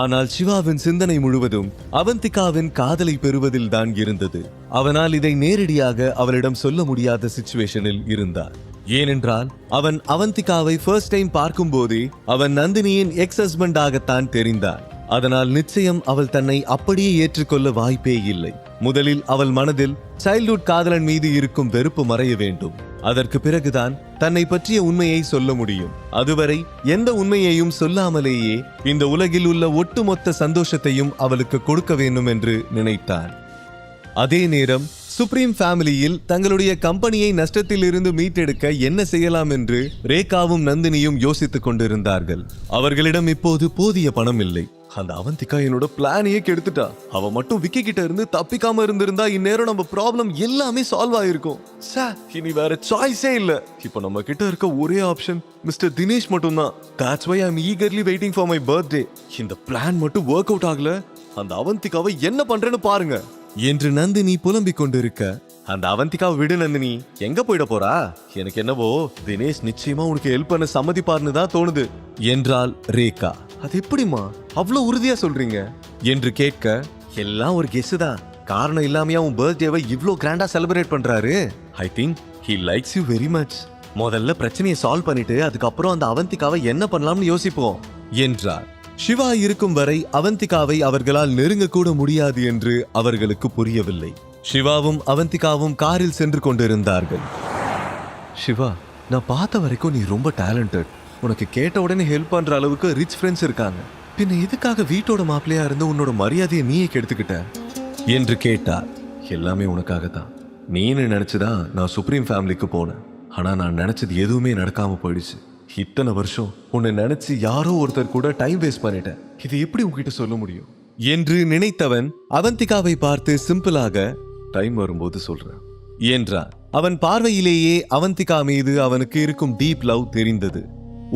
ஆனால் சிவாவின் சிந்தனை முழுவதும் அவந்திகாவின் காதலை பெறுவதில் தான் இருந்தது. அவனால் இதை நேரடியாக அவளிடம் சொல்ல முடியாத சிச்சுவேஷனில் இருந்தார். ஏனென்றால் அவன் அவந்திகாவை ஃபர்ஸ்ட் டைம் பார்க்கும் போதே அவன் நந்தினியின் எக்ஸ் ஹஸ்பண்டாகத்தான் தெரிந்தான். அதனால் நிச்சயம் அவள் தன்னை அப்படியே ஏற்றுக்கொள்ள வாய்ப்பே இல்லை. முதலில் அவள் மனதில் சைல்ட்ஹுட் காதலன் மீது இருக்கும் வெறுப்பு மறைய வேண்டும். அதற்கு பிறகுதான் தன்னை பற்றிய உண்மையை சொல்ல முடியும். அதுவரை எந்த உண்மையையும் சொல்லாமலேயே இந்த உலகில் உள்ள ஒட்டுமொத்த சந்தோஷத்தையும் அவளுக்கு கொடுக்க வேண்டும் என்று நினைத்தான். அதே நேரம் சுப்ரீம் ஃபேமிலியில் தங்களுடைய கம்பெனியை நஷ்டத்தில் இருந்து மீட்டெடுக்க என்ன செய்யலாம் என்று ரேகாவும் நந்தினியும் யோசித்துக் கொண்டிருந்தார்கள். அவர்களிடம் இப்போது போதிய பணம் இல்லை. அந்த அவந்திகா என்னோட பிளானையே கெடுத்துட்டா. அவ மட்டும் விக்கி கிட்ட இருந்து தப்பிக்காம இருந்திருந்தா இந்நேரம் நம்ம ப்ராப்ளம் எல்லாமே சால்வ் ஆயிருக்கும். இனி வேற சாய்ஸே இல்ல. இப்ப நம்ம கிட்ட இருக்க ஒரே ஆப்ஷன் மிஸ்டர் தினேஷ் மட்டும்தான். That's why I'm eagerly waiting for my birthday. இந்த பிளான் மட்டும் ஒர்க் அவுட் ஆகல, அந்த அவந்திகாவை என்ன பண்றேன்னு பாருங்க என்று நந்தினி புலம்பிக் கொண்டிருக்க, அந்த அவந்திகாவை விடு நந்தினி, எங்க போயிட போறா? எனக்கு என்னவோ தினேஷ் நிச்சயமா உனக்கு ஹெல்ப் பண்ண சம்மதிப்பார்னு தான் தோணுது என்றாள் ரேகா. அது எப்படிமா அவ்வளவு உறுதியா சொல்றீங்க என்று கேட்க, எல்லாம் ஒரு கெஸ் தான். காரணம் இல்லாமையா உன் பர்த்டேவை இவ்ளோ கிராண்டா செலிப்ரேட் பண்றாரு. I think he likes you very much. முதல்ல பிரச்சனையை சால்வ் பண்ணிட்டு அதுக்கப்புறம் அந்த அவந்திகாவை என்ன பண்ணலாம்னு யோசிப்போம் என்றார். சிவா இருக்கும் வரை அவந்திகாவை அவர்களால் நெருங்க கூட முடியாது என்று அவர்களுக்கு புரியவில்லை. சிவாவும் அவந்திகாவும் காரில் சென்று கொண்டிருந்தார்கள். சிவா, நான் பார்த்த வரைக்கும் நீ ரொம்ப டேலண்டட். உனக்கு கேட்ட உடனே ஹெல்ப் பண்ற அளவுக்கு ரிச் ஃப்ரெண்ட்ஸ் இருக்காங்க. பின்ன எதுக்காக வீட்டோட மாப்பிள்ளையா இருந்து உன்னோட மரியாதையை நீயே கெடுத்துக்கிட்ட என்று கேட்டார். எல்லாமே உனக்காகத்தான். நீன்னு நினைச்சுதான் நான் சுப்ரீம் ஃபேமிலிக்கு போனேன். ஆனா நான் நினைச்சது எதுவுமே நடக்காம போயிடுச்சு. இத்தனை வருஷம் உன்னை நினைச்சு யாரோ ஒருத்தர் கூட டைம் வேஸ்ட் பண்ணிட்டேன். இது எப்படி உங்ககிட்ட சொல்ல முடியும் என்று நினைத்தவன் அவந்திகாவை பார்த்து சிம்பிளாக, டைம் வரும்போது சொல்றேன் என்றான். அவன் பார்வையிலேயே அவந்திகா மீது அவனுக்கு இருக்கும் டீப் லவ் தெரிந்தது.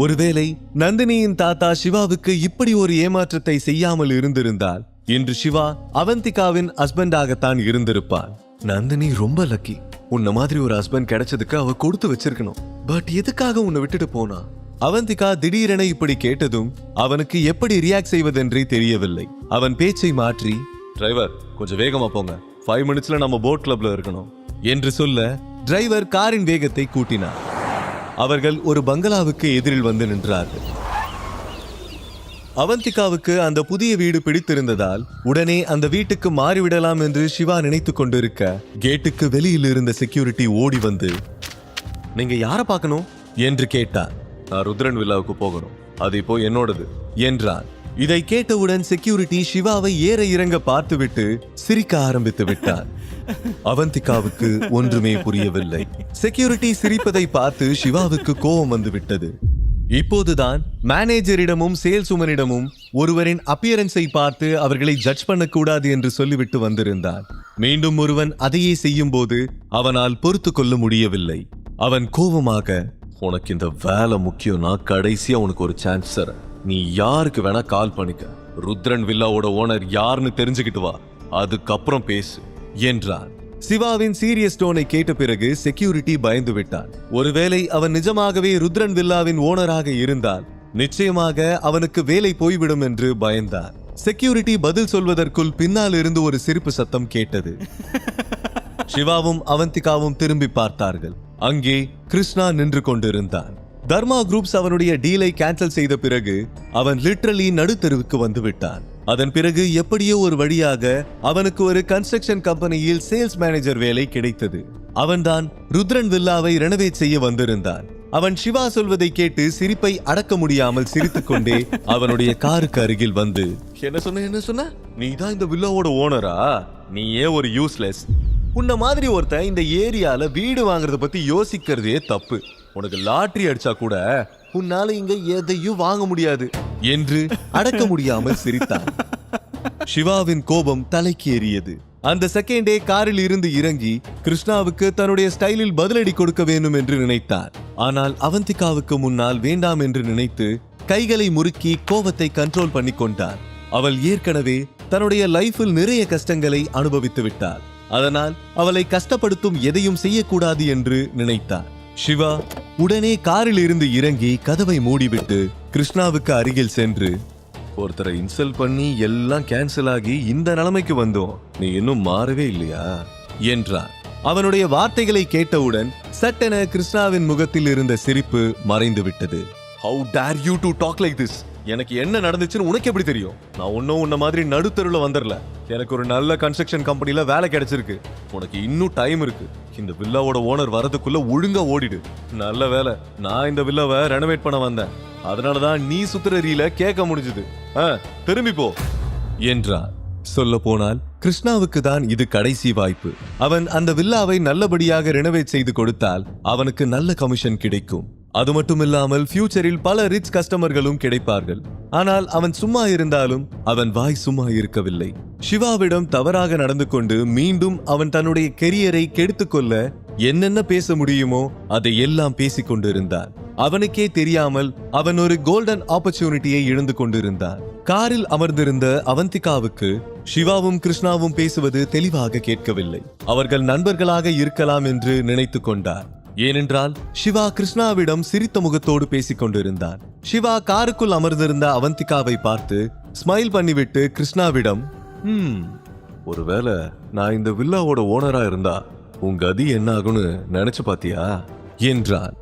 ஒருவேளை நந்தினியின் தாத்தா சிவாவுக்கு இப்படி ஒரு ஏமாற்றத்தை செய்யாமல் இருந்திருந்தால் இன்று சிவா அவந்திகாவின் ஹஸ்பண்டாகத்தான் இருந்திருப்பான். நந்தினி ரொம்ப லக்கி. உன்ன மாதிரி ஒரு ஹஸ்பண்ட் கிடைச்சதுக்கு அவ கொடுத்து வச்சிருக்கணும். பட் எதுக்காக உன்னை விட்டுட்டு போனா? அவந்திகா திடீரென இப்படி கேட்டதும் அவனுக்கு எப்படி ரியாக்ட் செய்வதென்றே தெரியவில்லை. அவன் பேச்சை மாற்றி, டிரைவர் கொஞ்சம் வேகமா போங்க, 5 மினிட்ஸ்ல நம்ம போட் கிளப்ல இருக்கணும் என்று சொல்ல டிரைவர் காரின் வேகத்தை கூட்டினார். அவர்கள் ஒரு பங்களாவுக்கு எதிரில் வந்து நின்றார்கள். அவந்திகாவுக்கு அந்த புதிய வீடு பிடித்திருந்ததால் உடனே அந்த வீட்டுக்கு மாறிவிடலாம் என்று சிவா நினைத்து கொண்டிருக்க, கேட்டுக்கு வெளியில் இருந்த செக்யூரிட்டி ஓடி வந்து, நீங்க யார பார்க்கணும் என்று கேட்டார். நான் ருத்ரன் வில்லாவுக்கு போகணும், அது இப்போ என்னோடது என்றான். இதை கேட்டவுடன் செக்யூரிட்டி சிவாவை ஏற இறங்க பார்த்துவிட்டு சிரிக்க ஆரம்பித்து விட்டார். அவந்திகாவுக்கு ஒன்றுமே புரியவில்லை. செக்யூரிட்டி சிரிப்பதை பார்த்து சிவாவுக்கு கோபம் வந்து விட்டது. இப்போதுதான் மேனேஜரிடமும் சேல்ஸ் உமனிடமும் ஒருவரின் அப்பியரன்ஸை பார்த்து அவர்களை ஜட்ஜ் பண்ணக்கூடாது என்று சொல்லிவிட்டு வந்திருந்தான். மீண்டும் ஒருவன் அதையே செய்யும் போது அவனால் பொறுத்து கொள்ள முடியவில்லை. அவன் கோபமாக, உனக்கு இந்த வேலை முக்கியம்னா கடைசியா உனக்கு ஒரு சான்ஸ் தர. நீ யாருக்கு வேணா கால் பண்ணிக்க. ருத்ரன் வில்லாவோட ஓனர் யாருன்னு தெரிஞ்சுக்கிட்டு வா, அதுக்கப்புறம் பேசு என்றான். சிவாவின் சீரியஸ் டோனை கேட்ட பிறகு செக்யூரிட்டி பயந்து விட்டான். ஒருவேளை அவன் நிஜமாகவே ருத்ரன் வில்லாவின் ஓனராக இருந்தால் நிச்சயமாக அவனுக்கு வேலை போய்விடும் என்று பயந்தான். செக்யூரிட்டி பதில் சொல்வதற்குள் பின்னால் இருந்து ஒரு சிரிப்பு சத்தம் கேட்டது. சிவாவும் அவந்திகாவும் திரும்பி பார்த்தார்கள். அங்கே கிருஷ்ணா நின்று கொண்டிருந்தான். தர்மா குரூப்ஸ் அவனுடைய டீலை கேன்சல் செய்த பிறகு அவன் லிட்டரலி நடுத்தெருவுக்கு வந்து விட்டான். அதன் பிறகு எப்படியோ ஒரு வழியாக அவனுக்கு ஒரு கன்ஸ்ட்ரக்ஷன் கம்பெனியில் சேல்ஸ் மேனேஜர் வேலை கிடைத்தது. அவன்தான் ருத்ரன் வில்லாவை ரெனோவேட் செய்ய வந்திருந்தான். அவன் சிவா சொல்வதை கேட்டு சிரிப்பை அடக்க முடியாமல் சிரித்துக் கொண்டே அவனுடைய காருக்கு அருகில் வந்து, என்ன சொன்ன? நீ தான் இந்த வில்லாவோட ஓனரா? நீயே ஒரு யூஸ்லெஸ். உன்ன மாதிரி ஒருத்தன் இந்த ஏரியால வீடு வாங்குறத பத்தி யோசிக்கிறதே தப்பு. உனக்கு லாட்டரி அடிச்சா கூட உன்னால இங்க எதையும் வாங்க முடியாது என்று அடக்க முடியாமல் சிரித்தான். சிவாவின் கோபம் தலைக்கு ஏறியது. அந்த செகண்டே காரில் இருந்து இறங்கி கிருஷ்ணாவுக்கு தன்னுடைய ஸ்டைலில் பதிலடி கொடுக்க வேண்டும் என்று நினைத்தார். ஆனால் அவந்திகாவுக்கு முன்னால் வேண்டாம் என்று நினைத்து கைகளை முறுக்கி கோபத்தை கண்ட்ரோல் பண்ணி கொண்டார். அவள் ஏற்கனவே தன்னுடைய லைஃபில் நிறைய கஷ்டங்களை அனுபவித்து விட்டார். அதனால் அவளை கஷ்டப்படுத்தும் எதையும் செய்யக்கூடாது என்று நினைத்தார். சிவா உடனே காரில் இருந்து இறங்கி கதவை மூடிவிட்டு கிருஷ்ணாவுக்கு அருகில் சென்று, ஒருத்தரை இன்சல்ட் பண்ணி எல்லாம் கேன்சல் ஆகி இந்த நிலைமைக்கு வந்தோம். நீ இன்னும் மாறவே இல்லையா என்றார். அவனுடைய வார்த்தைகளை கேட்டவுடன் சட்டென கிருஷ்ணாவின் முகத்தில் இருந்த சிரிப்பு மறைந்து விட்டது. How dare you to talk like this? எனக்கு என்ன நடந்துச்சுன்னு உனக்கு எப்படி தெரியும்? நான் ஒன்னும் உன்ன மாதிரி நடுத்தருல வந்துடல. எனக்கு ஒரு நல்ல கன்ஸ்ட்ரக்ஷன் கம்பெனில வேலை கிடைச்சிருக்கு. உனக்கு இன்னும் டைம் இருக்கு. இந்த வில்லாவோட ஓனர் வரதுக்குள்ள ஒழுங்கா ஓடிடு. நல்ல வேலை, நான் இந்த வில்லாவை ரெனோவேட் பண்ண வந்தேன். அதனாலதான் நீ சுத்துற ரீல கேட்க முடிஞ்சது. திரும்பி போ என்றார். சொல்ல போனால் கிருஷ்ணாவுக்கு தான் இது கடைசி வாய்ப்பு. அவன் அந்த வில்லாவை நல்லபடியாக ரெனோவேட் செய்து கொடுத்தால் அவனுக்கு நல்ல கமிஷன் கிடைக்கும். அது மட்டுமில்லாமல் ஃபியூச்சரில் பல ரிச் கஸ்டமர்களும் கிடைப்பார்கள். ஆனால் அவன் சும்மா இருந்தாலும் அவன் வாய் சும்மா இருக்கவில்லை. சிவாவிடம் தவறாக நடந்து கொண்டு மீண்டும் அவன் தன்னுடைய கெரியரை கெடுத்துக்கொள்ள என்னென்ன பேச முடியுமோ அதை எல்லாம் பேசிக் கொண்டிருந்தான். அவனுக்கே தெரியாமல் அவன் ஒரு கோல்டன் ஆப்பர்ச்சுனிட்டியை இழந்து கொண்டிருந்தான். காரில் அமர்ந்திருந்த அவந்திகாவுக்கு சிவாவும் கிருஷ்ணாவும் பேசுவது தெளிவாக கேட்கவில்லை. அவர்கள் நண்பர்களாக இருக்கலாம் என்று நினைத்து கொண்டார். ஏனென்றால் சிவா கிருஷ்ணாவிடம் சிரித்த முகத்தோடு பேசிக் கொண்டிருந்தான். சிவா காருக்குள் அமர்ந்திருந்த அவந்திகாவை பார்த்து ஸ்மைல் பண்ணிவிட்டு கிருஷ்ணாவிடம், ஒருவேளை நான் இந்த வில்லாவோட ஓனரா இருந்தா உங்க கதி என்ன ஆகும்னு நினைச்சு பாத்தியா என்றான்.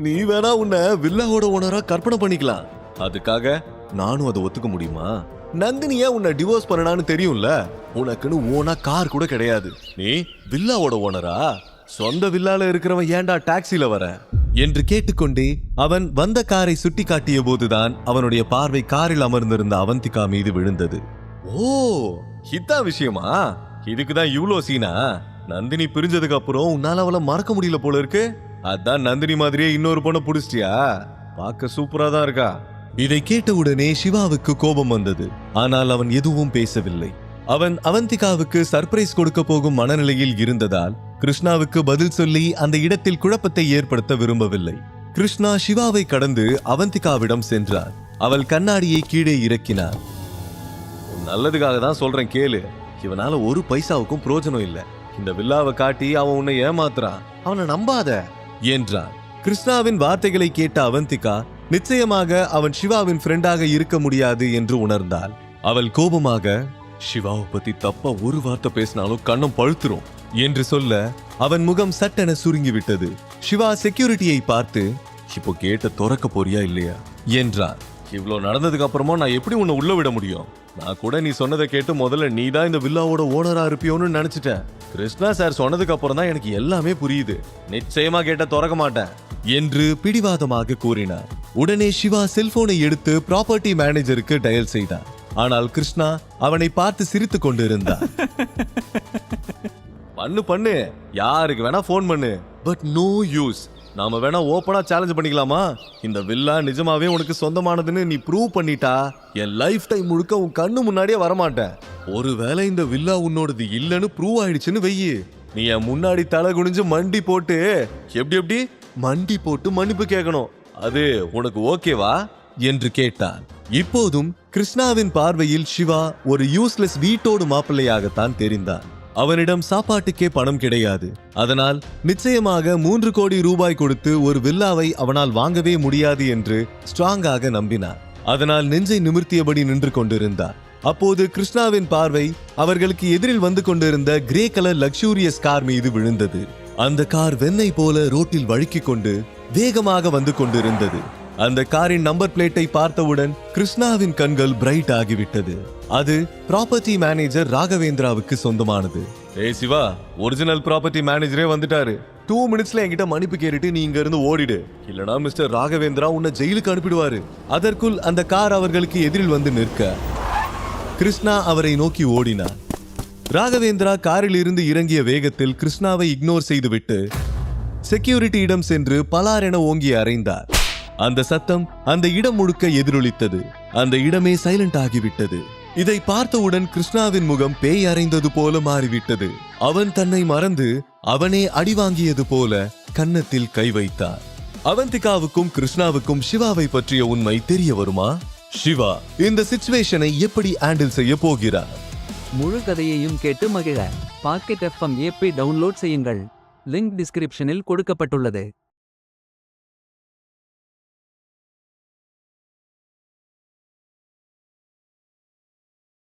நீ வேணா உன்னை வில்லாவோட ஓனரா கற்பனை பண்ணிக்கலாம். அதுக்காக நானும் அதை ஒத்துக்க முடியுமா? நந்தினியா உன்னை டிவோர்ஸ் பண்ணனான்னு தெரியும்ல. உனக்குன்னு ஓனா கார் கூட கிடையாது. நீ வில்லாவோட ஓனரா? சொந்த வில்லால இருக்கிறவன் ஏன்டா டாக்ஸில வர என்று கேட்டுக்கொண்டே அவன் வந்த காரை சுட்டி காட்டிய போதுதான் அவனுடைய பார்வை காரில் அமர்ந்திருந்த அவந்திகா மீது விழுந்தது. ஓ, இதான் விஷயமா? இதுக்குதான் இவ்ளோ சீனா? நந்தினி பிரிஞ்சதுக்கு அப்புறம் உன்னால அவளை மறக்க முடியல போல இருக்கு. அதான் நந்தினி மாதிரியே இன்னொரு பொண்ணை புடிச்சிட்டியா? பார்க்க சூப்பரா தான் இருக்கா. இதை கேட்டவுடனே சிவாவுக்கு கோபம் வந்தது. ஆனால் அவன் எதுவும் பேசவில்லை. அவன் அவந்திகாவுக்கு சர்ப்ரைஸ் கொடுக்க போகும் மனநிலையில் இருந்ததால் கிருஷ்ணாவுக்கு பதில் சொல்லி அந்த இடத்தில் குழப்பத்தை ஏற்படுத்த விரும்பவில்லை. கிருஷ்ணா சிவாவை கடந்து அவந்திகாவிடம் சென்றார். அவள் கண்ணாடியை கீழே இறக்கினார். நல்லதுக்காக தான் சொல்றேன் கேளு. இவனால ஒரு பைசாவுக்கும் பிரயோஜனம் இல்லை. இந்த வில்லாவை காட்டி அவன் உன்னை ஏமாத்துறான். அவனை நம்பாத என்றான். கிருஷ்ணாவின் வார்த்தைகளை கேட்ட அவந்திகா நிச்சயமாக அவன் சிவாவின் ஃப்ரெண்டாக இருக்க முடியாது என்று உணர்ந்தாள். அவள் கோபமாக, சிவாவை பத்தி தப்பா ஒரு வார்த்தை பேசினாலும் கண்ணம் பழுத்துரும் என்று சொல்ல அவன் முகம் சட்டென சுருங்கிவிட்டது. சிவா செக்யூரிட்டியை பார்த்து, இப்போ கேட்ட திறக்க போறியா இல்லையா என்றார். இவ்வளவு நடந்ததுக்கு அப்புறமா நான் எப்படி உன்னை உள்ள விட முடியும்? நான் கூட நீ சொன்னதை கேட்டு முதல்ல நீ தான் இந்த வில்லாவோட ஓனரா இருப்பியோன்னு நினைச்சிட்டேன். கிருஷ்ணா சார் சொன்னதுக்கு அப்புறம் தான் எனக்கு எல்லாமே புரியுது. நிச்சயமா கேட்ட திறக்க மாட்டேன் என்று பிடிவாதமாக கூறினார். உடனே சிவா செல்போனை எடுத்து ப்ராப்பர்ட்டி மேனேஜருக்கு டயல் செய்தார். ஆனால் கிருஷ்ணா அவனை பார்த்து சிரித்துக் கொண்டிருந்தார். பண்ணு யாருக்கு வேணா போன் பண்ணு, பட் நோ யூஸ். நாம வேணா ஓபனா சேலஞ்ச் பண்ணிக்கலாமா? இந்த வில்லா நிஜமாவே உனக்கு சொந்தமானதுன்னு நீ ப்ரூவ் பண்ணிட்டா என் லைஃப் டைம் முழுக்க உன் கண்ணு முன்னாடியே வரமாட்டேன். ஒருவேளை இந்த வில்லா உன்னோடது இல்லன்னு ப்ரூவ் ஆயிடுச்சுன்னு வெய்யி, நீ என் முன்னாடி தலை குனிஞ்சு மண்டி போட்டு எப்படி மண்டி போட்டு மன்னிப்பு கேட்கணும். அது உனக்கு ஓகேவா என்று கேட்டான். இப்போதும் கிருஷ்ணாவின் பார்வையில் சிவா ஒரு யூஸ்லெஸ் வீட்டோடு மாப்பிள்ளையாகத்தான் தெரிந்தான். அவனிடம் சாப்பாட்டுக்கே பணம் கிடையாது. அதனால் நிச்சயமாக 3 கோடி ரூபாய் கொடுத்து ஒரு வில்லாவை அவனால் வாங்கவே முடியாது என்று ஸ்ட்ராங்காக நம்பினார். அதனால் நெஞ்சை நிமிர்த்தியபடி நின்று கொண்டிருந்தார். அப்போது கிருஷ்ணாவின் பார்வை அவர்களுக்கு எதிரில் வந்து கொண்டிருந்த கிரே கலர் லக்ஸூரியஸ் கார் மீது விழுந்தது. அந்த கார் வெண்ணெய் போல ரோட்டில் வழுக்கிக் கொண்டு வேகமாக வந்து கொண்டிருந்தது. அந்த காரின் நம்பர் பிளேட்டை பார்த்தவுடன் கிருஷ்ணாவின் கண்கள் பிரைட் ஆகிவிட்டது. அது ப்ராப்பர்ட்டி மேனேஜர் ராகவேந்திராவுக்கு சொந்தமானது. ஏய் சிவா, ஒரிஜினல் ப்ராப்பர்ட்டி மேனேஜரே வந்துட்டாரு. 2 மினிட்ஸ்ல என்கிட்ட மன்னிப்பு கேட்டுட்டு நீ இங்க இருந்து ஓடிடு, இல்லனா மிஸ்டர் ராகவேந்திரா உன்னை ஜெயிலுக்கு அனுப்பிடுவாரு. அதற்குள் அந்த கார் அவர்களுக்கு எதிரில் வந்து நிற்க கிருஷ்ணா அவரை நோக்கி ஓடினார். ராகவேந்திரா காரில் இருந்து இறங்கிய வேகத்தில் கிருஷ்ணாவை இக்னோர் செய்துவிட்டு செக்யூரிட்டியிடம் சென்று பலார் என ஓங்கி அறைந்தார். அந்த சத்தம் அந்த இடம் முழுக்க எதிரொலித்தது. அந்த இடமே சைலண்ட் ஆகிவிட்டது. இதை பார்த்தவுடன் கிருஷ்ணாவின் முகம் பேய் அறைந்தது போல மாறிவிட்டது. அவன் தன்னை மறந்து அவனே அடி வாங்கியது போல கன்னத்தில் கை வைத்தார். அவந்திகாவுக்கும் கிருஷ்ணாவுக்கும் சிவாவை பற்றிய உண்மை தெரிய வருமா? சிவா இந்த சிச்சுவேஷனை எப்படி ஹேண்டில் செய்ய போகிறார்? முழு கதையையும் கேட்டு மகிழ பாக்கெட் FM ஆப்பை டவுன்லோட் செய்யுங்கள். லிங்க் டிஸ்கிரிப்ஷனில் கொடுக்கப்பட்டுள்ளது.